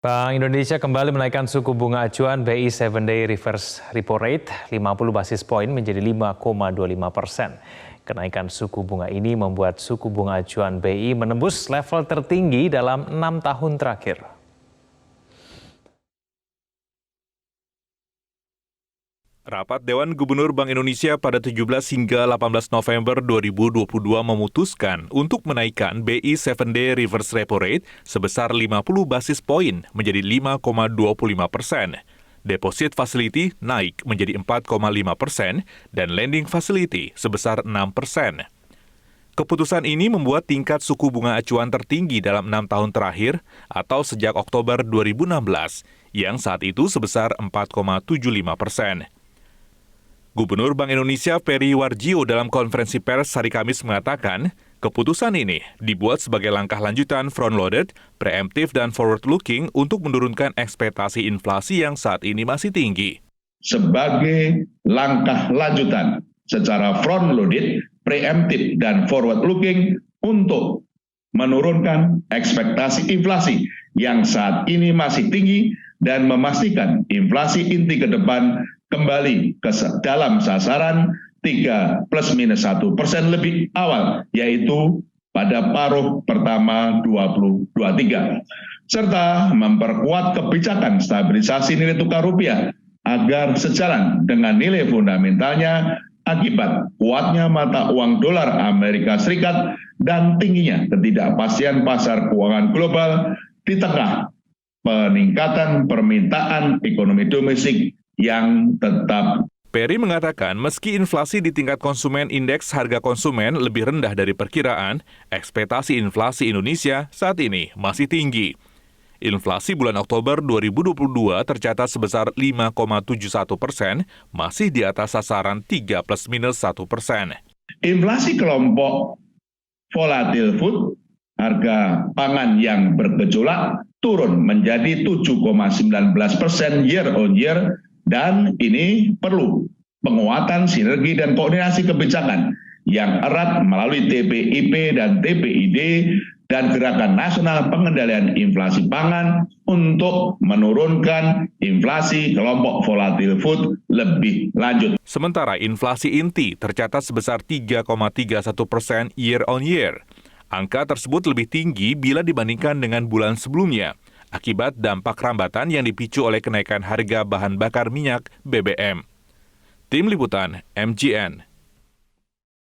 Bank Indonesia kembali menaikkan suku bunga acuan BI 7-Day Reverse Repo Rate 50 basis poin menjadi 5,25%. Kenaikan suku bunga ini membuat suku bunga acuan BI menembus level tertinggi dalam 6 tahun terakhir. Rapat Dewan Gubernur Bank Indonesia pada 17 hingga 18 November 2022 memutuskan untuk menaikkan BI 7-Day Reverse Repo Rate sebesar 50 basis poin menjadi 5,25%. Deposit Facility naik menjadi 4,5% dan Lending Facility sebesar 6%. Keputusan ini membuat tingkat suku bunga acuan tertinggi dalam 6 tahun terakhir atau sejak Oktober 2016 yang saat itu sebesar 4,75%. Gubernur Bank Indonesia Peri Warjio dalam konferensi pers hari Kamis mengatakan, keputusan ini dibuat sebagai langkah lanjutan front-loaded, preemptif, dan forward-looking untuk menurunkan ekspektasi inflasi yang saat ini masih tinggi. Sebagai langkah lanjutan secara front-loaded, preemptif, dan forward-looking untuk menurunkan ekspektasi inflasi yang saat ini masih tinggi dan memastikan inflasi inti ke depan kembali ke dalam sasaran 3 ± 1% lebih awal, yaitu pada paruh pertama 2023. Serta memperkuat kebijakan stabilisasi nilai tukar rupiah agar sejalan dengan nilai fundamentalnya akibat kuatnya mata uang dolar Amerika Serikat dan tingginya ketidakpastian pasar keuangan global di tengah peningkatan permintaan ekonomi domestik yang tetap. Peri mengatakan meski inflasi di tingkat konsumen indeks harga konsumen lebih rendah dari perkiraan, ekspektasi inflasi Indonesia saat ini masih tinggi. Inflasi bulan Oktober 2022 tercatat sebesar 5,71%, masih di atas sasaran 3 ± 1%. Inflasi kelompok volatile food, harga pangan yang bergejolak, turun menjadi 7,19% year on year, dan ini perlu penguatan sinergi dan koordinasi kebijakan yang erat melalui TPIP dan TPID dan Gerakan Nasional Pengendalian Inflasi Pangan untuk menurunkan inflasi kelompok volatile food lebih lanjut. Sementara inflasi inti tercatat sebesar 3,31% year on year. Angka tersebut lebih tinggi bila dibandingkan dengan bulan sebelumnya, akibat dampak rambatan yang dipicu oleh kenaikan harga bahan bakar minyak BBM. Tim Liputan MGN.